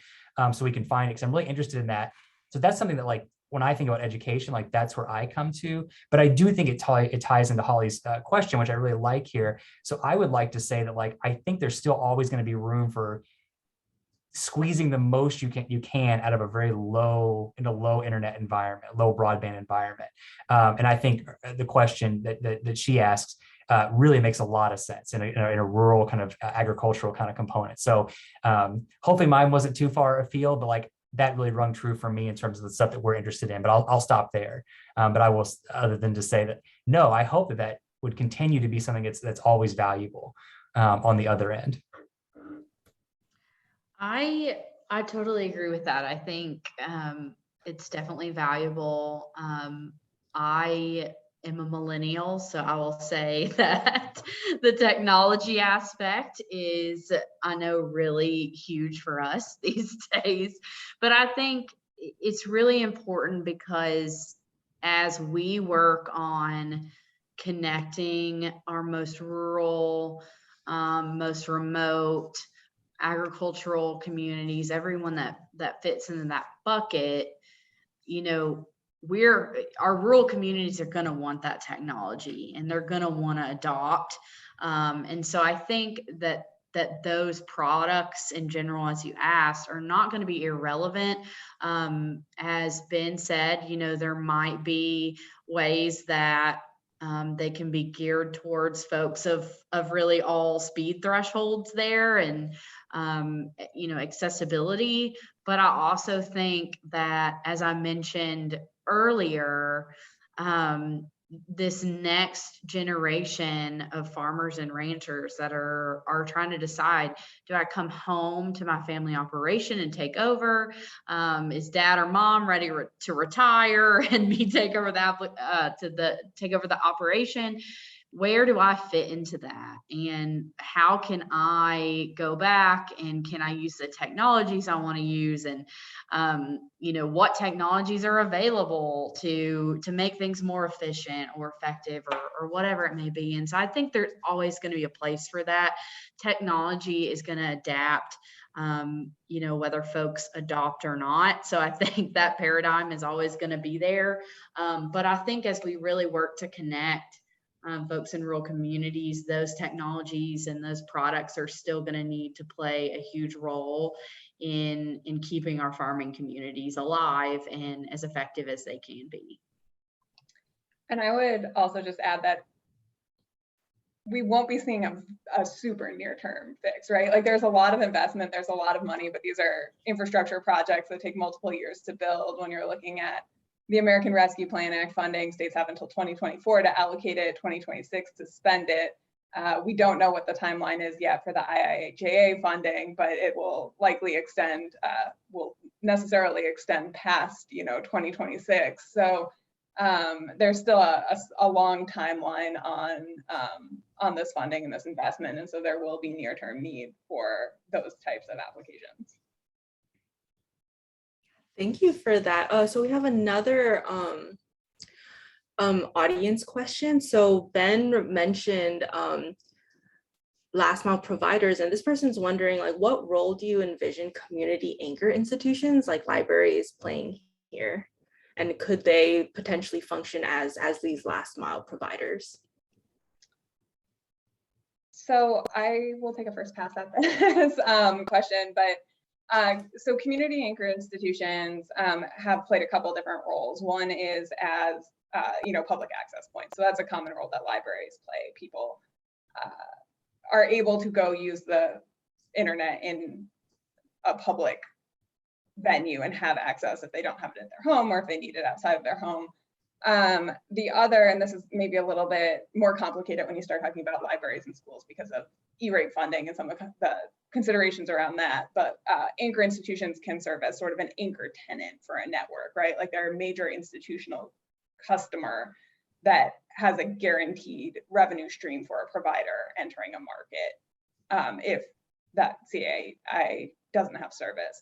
so we can find it, because I'm really interested in that. So that's something that, like, when I think about education, like, that's where I come to. But I do think it ties into Holly's question, which I really like here. So I would like to say that, like, I think there's still always going to be room for squeezing the most you can out of a very low internet environment, low broadband environment. And I think the question that she asks really makes a lot of sense in a rural kind of agricultural kind of component. So hopefully mine wasn't too far afield, but, like, that really rung true for me in terms of the stuff that we're interested in. But I'll stop there. But I will, other than to say that, no, I hope that would continue to be something that's always valuable on the other end. I totally agree with that. I think it's definitely valuable. I am a millennial, so I will say that the technology aspect is, I know, really huge for us these days. But I think it's really important, because as we work on connecting our most rural, most remote, agricultural communities, everyone that fits into that bucket, you know, our rural communities are going to want that technology, and they're going to want to adopt. And so I think that those products in general, as you asked, are not going to be irrelevant. As Ben said, you know, there might be ways that they can be geared towards folks of really all speed thresholds there, and you know, accessibility. But I also think that, as I mentioned earlier, this next generation of farmers and ranchers that are trying to decide, do I come home to my family operation and take over? Is dad or mom ready to retire and me take over the operation? Where do I fit into that? And how can I go back, and can I use the technologies I want to use? And, you know, what technologies are available to make things more efficient or effective, or whatever it may be. And so I think there's always going to be a place for that. Technology is going to adapt, you know, whether folks adopt or not. So I think that paradigm is always going to be there. But I think as we really work to connect folks in rural communities, those technologies and those products are still going to need to play a huge role in keeping our farming communities alive and as effective as they can be. And I would also just add that we won't be seeing a super near-term fix, right? Like, there's a lot of investment, there's a lot of money, but these are infrastructure projects that take multiple years to build. When you're looking at the American Rescue Plan Act funding, states have until 2024 to allocate it, 2026 to spend it. We don't know what the timeline is yet for the IIJA funding, but it will likely extend, will necessarily extend past, you know, 2026. So there's still a long timeline on this funding and this investment, and so there will be near-term need for those types of applications. Thank you for that. So we have another audience question. So Ben mentioned last mile providers, and this person's wondering, like, what role do you envision community anchor institutions like libraries playing here? And could they potentially function as these last mile providers? So I will take a first pass at this question, but so community anchor institutions have played a couple different roles. One is as you know, public access points. So that's a common role that libraries play. People are able to go use the internet in a public venue and have access if they don't have it in their home, or if they need it outside of their home. The other, and this is maybe a little bit more complicated when you start talking about libraries and schools because of E-rate funding and some of the considerations around that, but anchor institutions can serve as sort of an anchor tenant for a network, right? Like they're a major institutional customer that has a guaranteed revenue stream for a provider entering a market if that CAI doesn't have service.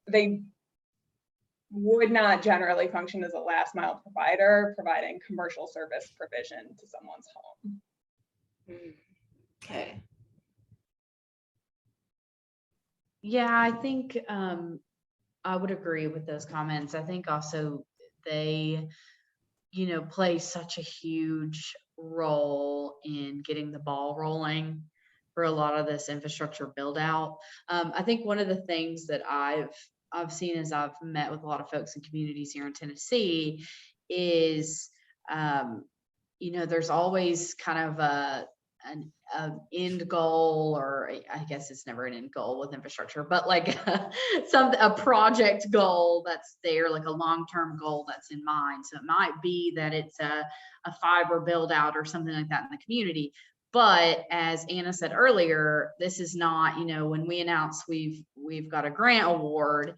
They would not generally function as a last mile provider providing commercial service provision to someone's home. Okay. Yeah, I think I would agree with those comments. I think also they, play such a huge role in getting the ball rolling for a lot of this infrastructure build out. I think one of the things that I've seen as I've met with a lot of folks in communities here in Tennessee is, there's always kind of an end goal, or I guess it's never an end goal with infrastructure, but like a project goal that's there, like a long-term goal that's in mind. So it might be that it's a fiber build out or something like that in the community. But as Anna said earlier, this is not, when we announce we've got a grant award,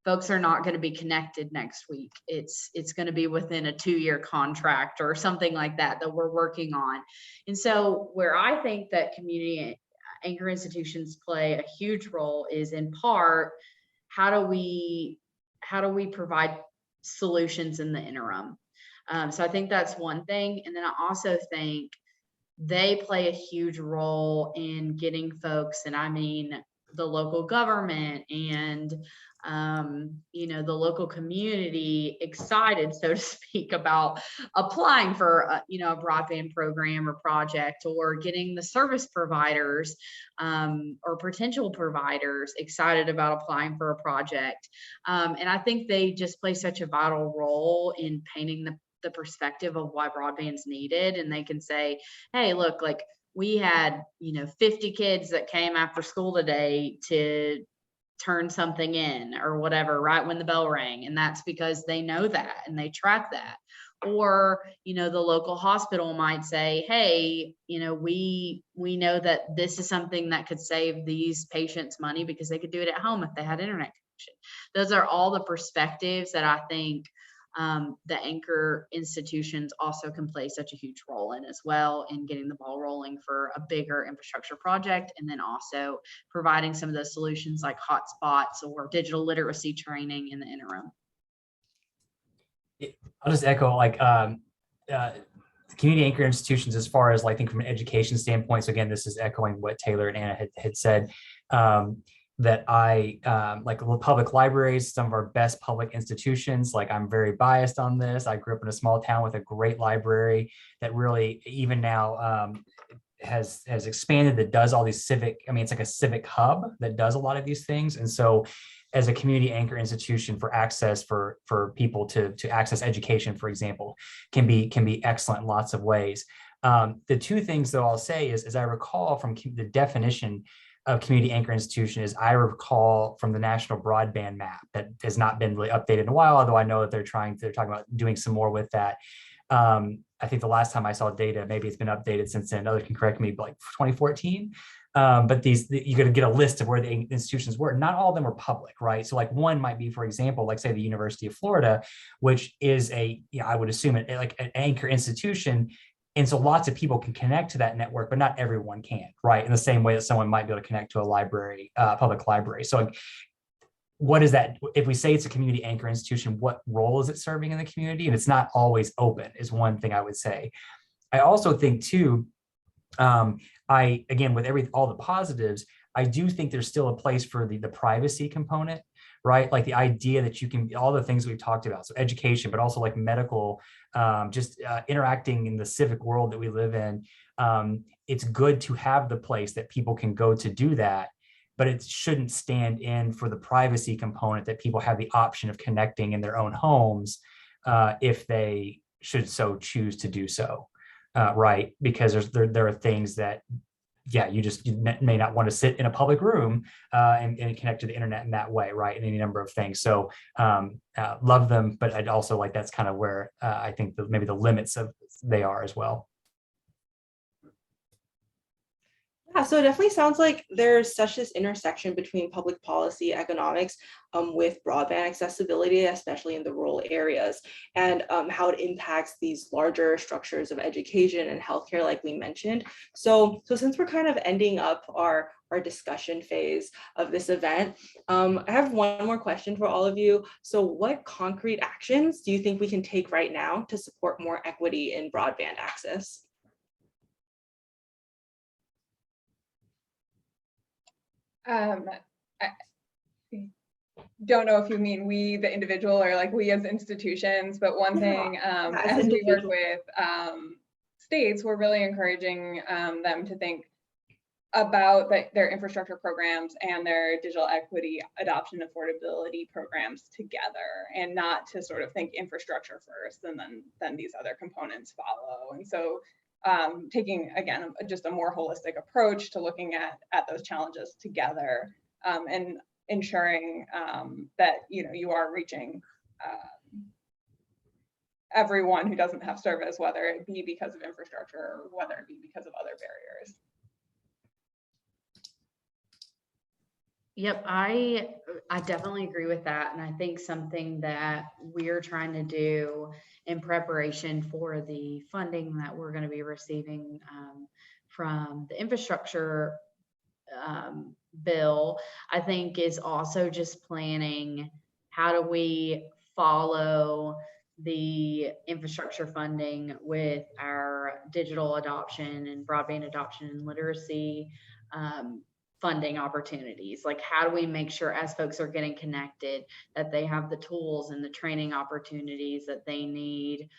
folks are not going to be connected next week. It's going to be within a 2-year contract or something like that we're working on. And so where I think that community anchor institutions play a huge role is in part, how do we provide solutions in the interim? So I think that's one thing. And then I also think they play a huge role in getting folks, and I mean the local government and the local community excited, so to speak, about applying for a broadband program or project, or getting the service providers or potential providers excited about applying for a project. And I think they just play such a vital role in painting the perspective of why broadband's needed. And they can say, hey, look, like we had 50 kids that came after school today to turn something in or whatever right when the bell rang, and that's because they know that and they track that. Or the local hospital might say, hey, we know that this is something that could save these patients money because they could do it at home if they had internet connection. Those are all the perspectives that I think the anchor institutions also can play such a huge role in as well, in getting the ball rolling for a bigger infrastructure project, and then also providing some of those solutions like hotspots or digital literacy training in the interim. I'll just echo community anchor institutions as far as think from an education standpoint. So again, this is echoing what Taylor and Anna had said. That I like public libraries, some of our best public institutions. Like I'm very biased on this. I grew up in a small town with a great library that really even now has expanded, that does all these it's like a civic hub that does a lot of these things. And so as a community anchor institution for access for people to access education, for example, can be excellent in lots of ways. The two things though I'll say is, as I recall from the definition of community anchor institution, is I recall from the national broadband map that has not been really updated in a while, although I know that they're talking about doing some more with that. I think the last time I saw data, maybe it's been updated since then, others can correct me, but 2014. But you got to get a list of where the institutions were. Not all of them were public, right? So one might be, for example, say the University of Florida, which is I would assume an anchor institution. And so lots of people can connect to that network, but not everyone can, right? In the same way that someone might be able to connect to a library, public library. So what is that? If we say it's a community anchor institution, what role is it serving in the community? And it's not always open, is one thing I would say. I also think too, again, with all the positives, I do think there's still a place for the privacy component, right? Like the idea that you can, all the things we've talked about, so education, but also medical, interacting in the civic world that we live in. It's good to have the place that people can go to do that, but it shouldn't stand in for the privacy component that people have the option of connecting in their own homes if they should so choose to do so, right? Because there are things that, you may not want to sit in a public room and connect to the internet in that way, right? And any number of things. So love them, but I'd also that's kind of where I think maybe the limits of they are as well. Yeah, so it definitely sounds like there's such this intersection between public policy, economics, with broadband accessibility, especially in the rural areas, and how it impacts these larger structures of education and healthcare, like we mentioned. So since we're kind of ending up our discussion phase of this event, I have one more question for all of you. So what concrete actions do you think we can take right now to support more equity in broadband access? I don't know if you mean we, the individual, or like we as institutions, but one thing, as we work with states, we're really encouraging them to think about their infrastructure programs and their digital equity adoption affordability programs together, and not to sort of think infrastructure first and then these other components follow. And so taking, again, just a more holistic approach to looking at those challenges together, and ensuring that you are reaching everyone who doesn't have service, whether it be because of infrastructure or whether it be because of other barriers. Yep, I definitely agree with that. And I think something that we're trying to do in preparation for the funding that we're going to be receiving from the infrastructure bill, I think is also just planning how do we follow the infrastructure funding with our digital adoption and broadband adoption and literacy funding opportunities. Like, how do we make sure as folks are getting connected that they have the tools and the training opportunities that they need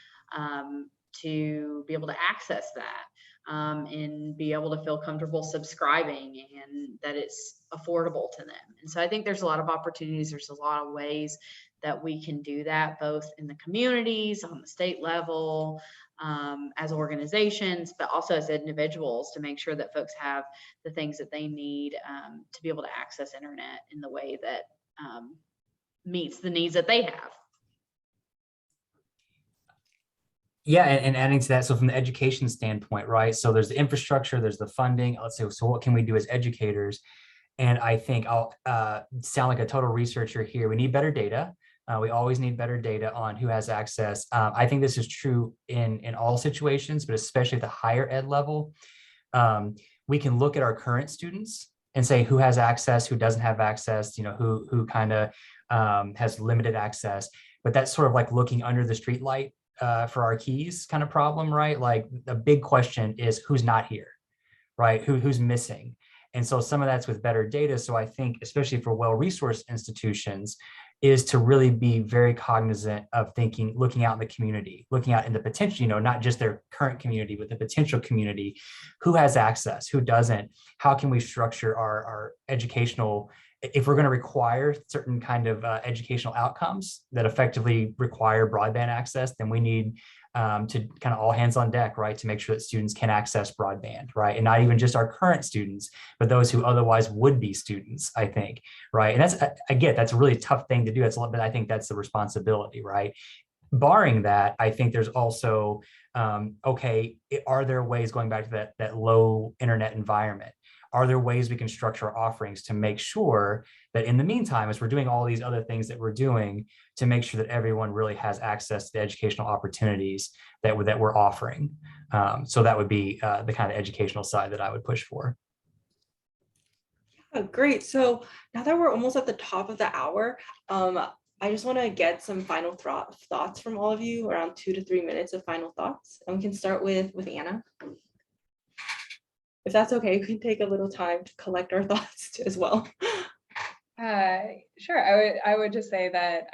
to be able to access that and be able to feel comfortable subscribing and that it's affordable to them. And so I think there's a lot of opportunities. There's a lot of ways that we can do that, both in the communities, on the state level, as organizations, but also as individuals, to make sure that folks have the things that they need to be able to access internet in the way that meets the needs that they have. Yeah, and adding to that, so from the education standpoint, right? So there's the infrastructure, there's the funding. Let's say, so what can we do as educators? And I think I'll sound like a total researcher here. We need better data. We always need better data on who has access. I think this is true in all situations, but especially at the higher ed level. We can look at our current students and say who has access, who doesn't have access, who kind of has limited access. But that's sort of like looking under the street light for our keys kind of problem, right? Like the big question is who's not here, right? Who's missing? And so some of that's with better data. So I think, especially for well-resourced institutions, is to really be very cognizant of thinking, looking out in the community, looking out in the potential, not just their current community, but the potential community, who has access, who doesn't, how can we structure our educational, if we're going to require certain kind of educational outcomes that effectively require broadband access, then we need to kind of all hands on deck, right, to make sure that students can access broadband, right, and not even just our current students, but those who otherwise would be students, I think, right, and that's a really tough thing to do. But I think that's the responsibility, right. Barring that, I think there's also, are there ways, going back to that low internet environment, are there ways we can structure our offerings to make sure that in the meantime, as we're doing all these other things that we're doing, to make sure that everyone really has access to the educational opportunities that we're offering? So that would be the kind of educational side that I would push for. Oh, great. So now that we're almost at the top of the hour, I just want to get some final thoughts from all of you, around 2 to 3 minutes of final thoughts. And we can start with Anna. If that's okay, we can take a little time to collect our thoughts as well. Sure. I would just say that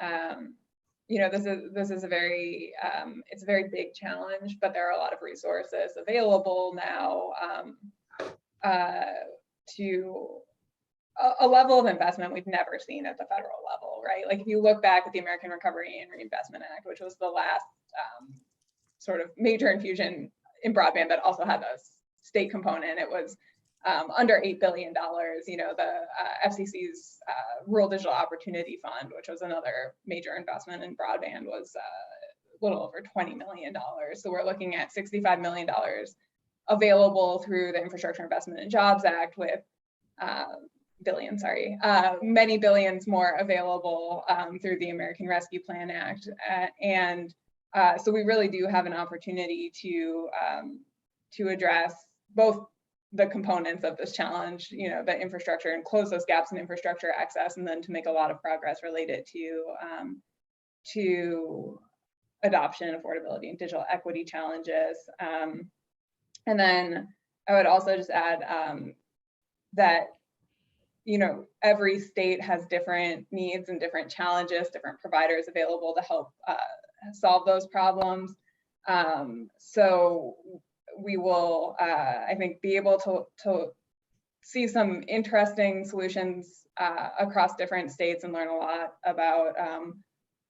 this is a very it's a very big challenge, but there are a lot of resources available now to a level of investment we've never seen at the federal level, right? Like if you look back at the American Recovery and Reinvestment Act, which was the last sort of major infusion in broadband that also had a state component, it was under $8 billion. The FCC's Rural Digital Opportunity Fund, which was another major investment in broadband, was a little over $20 million. So we're looking at $65 million available through the Infrastructure Investment and Jobs Act with billions, many billions more available through the American Rescue Plan Act. So we really do have an opportunity to address both the components of this challenge, the infrastructure, and close those gaps in infrastructure access, and then to make a lot of progress related to adoption, affordability, and digital equity challenges. And then I would also just add that every state has different needs and different challenges, different providers available to help solve those problems. So we will, I think, be able to see some interesting solutions across different states and learn a lot about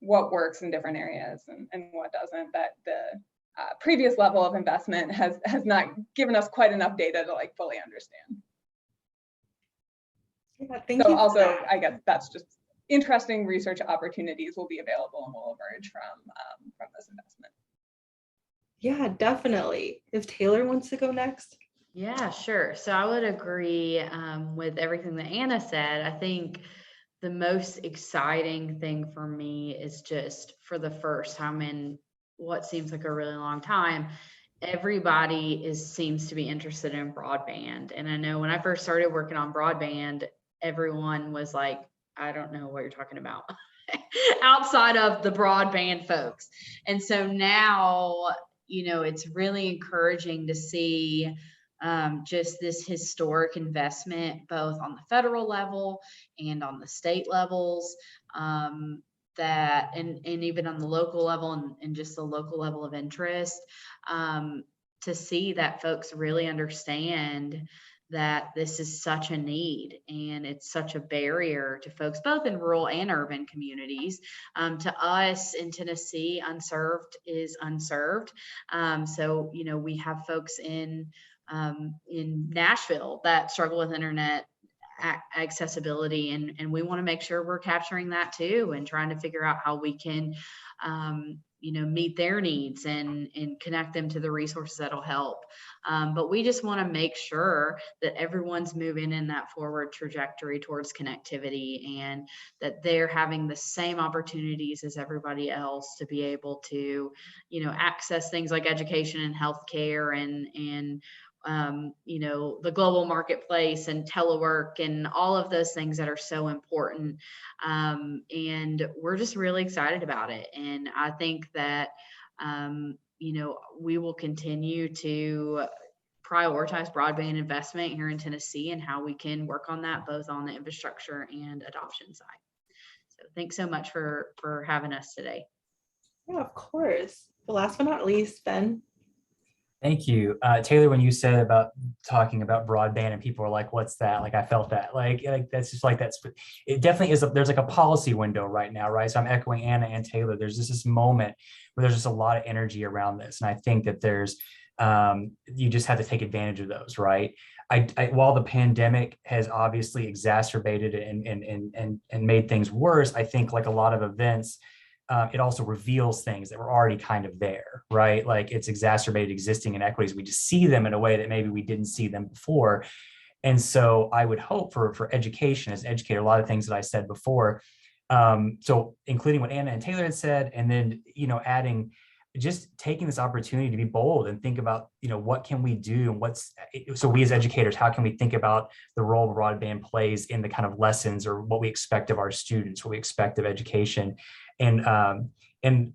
what works in different areas and what doesn't. That the previous level of investment has not given us quite enough data to fully understand. Yeah, thank you. Also, I guess that's just interesting research opportunities will be available and will emerge from this investment. Yeah, definitely. If Taylor wants to go next. Yeah, sure. So I would agree with everything that Anna said. I think the most exciting thing for me is just for the first time in what seems like a really long time, everybody seems to be interested in broadband. And I know when I first started working on broadband, everyone was like, I don't know what you're talking about outside of the broadband folks. And so now, it's really encouraging to see just this historic investment, both on the federal level and on the state levels, that and even on the local level and just the local level of interest, to see that folks really understand that this is such a need and it's such a barrier to folks both in rural and urban communities. To us in Tennessee, unserved is unserved. So we have folks in Nashville that struggle with internet accessibility, and we want to make sure we're capturing that too and trying to figure out how we can meet their needs and connect them to the resources that'll help. But we just want to make sure that everyone's moving in that forward trajectory towards connectivity and that they're having the same opportunities as everybody else to be able to, access things like education and healthcare and the global marketplace and telework and all of those things that are so important. And we're just really excited about it. And I think that, we will continue to prioritize broadband investment here in Tennessee and how we can work on that, both on the infrastructure and adoption side. So thanks so much for having us today. Yeah, of course. The last but not least, Ben. Thank you. Taylor, when you said about talking about broadband and people are like, what's that? I felt that that's just it definitely is. There's a policy window right now, right? So I'm echoing Anna and Taylor. There's just this moment where there's just a lot of energy around this. And I think that there's, you just have to take advantage of those, right? While the pandemic has obviously exacerbated and made things worse, I think like a lot of events, it also reveals things that were already kind of there, right? It's exacerbated existing inequities. We just see them in a way that maybe we didn't see them before. And so I would hope for education, as an educator, a lot of things that I said before, so including what Anna and Taylor had said, and then, adding, just taking this opportunity to be bold and think about, what can we do and so we as educators, how can we think about the role if in the kind of lessons or what we expect of our students, what we expect of education. And if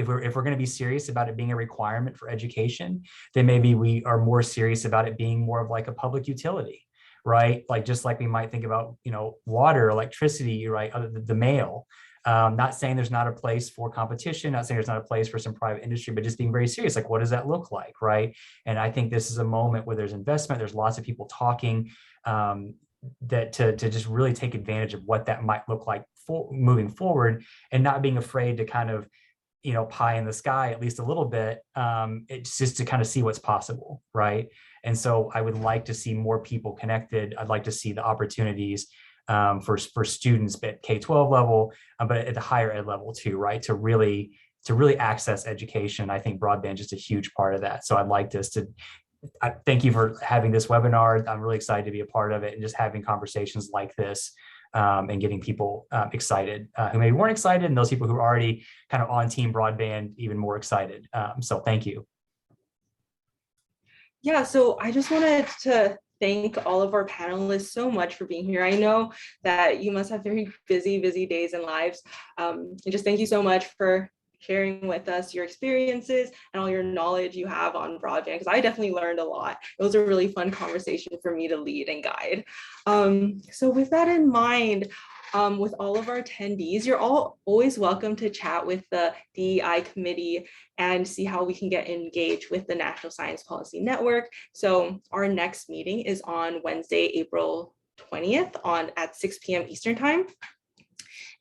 we're going to be serious about it being a requirement for education, then maybe we are more serious about it being more of like a public utility, right? Just like we might think about, water, electricity, right? The mail. Not saying there's not a place for competition, not saying there's not a place for some private industry, but just being very serious, what does that look like, right? And I think this is a moment where there's investment, there's lots of people talking, that to just really take advantage of what that might look like moving forward, and not being afraid to kind of, pie in the sky at least a little bit. It's just to kind of see what's possible, right? And so I would like to see more people connected. I'd like to see the opportunities for students at K-12 level, but at the higher ed level too, right? To really to really access education. I think broadband is just a huge part of that. So I'd like us to thank you for having this webinar. I'm really excited to be a part of it and just having conversations like this and getting people excited who maybe weren't excited, and those people who are already kind of on team broadband even more excited. So thank you. Yeah, so I just wanted to thank all of our panelists so much for being here. I know that you must have very busy days and lives. And just thank you so much for sharing with us your experiences and all your knowledge you have on broadband, because I definitely learned a lot. It was a really fun conversation for me to lead and guide. So with that in mind, with all of our attendees, you're all always welcome to chat with the DEI committee and see how we can get engaged with the National Science Policy Network. So our next meeting is on Wednesday, April 20th at 6 p.m. Eastern time.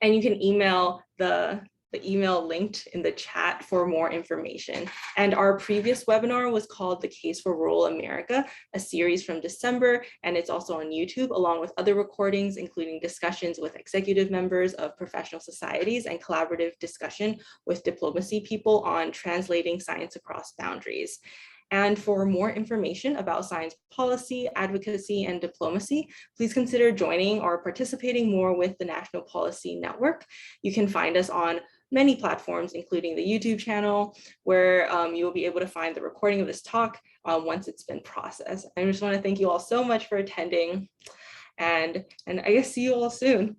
And you can email the email linked in the chat for more information. And our previous webinar was called The Case for Rural America, a series from December, and it's also on YouTube, along with other recordings, including discussions with executive members of professional societies and collaborative discussion with diplomacy people on translating science across boundaries. And for more information about science policy, advocacy, and diplomacy, please consider joining or participating more with the National Policy Network. You can find us on many platforms, including the YouTube channel, where you will be able to find the recording of this talk once it's been processed. I just want to thank you all so much for attending, and I guess see you all soon.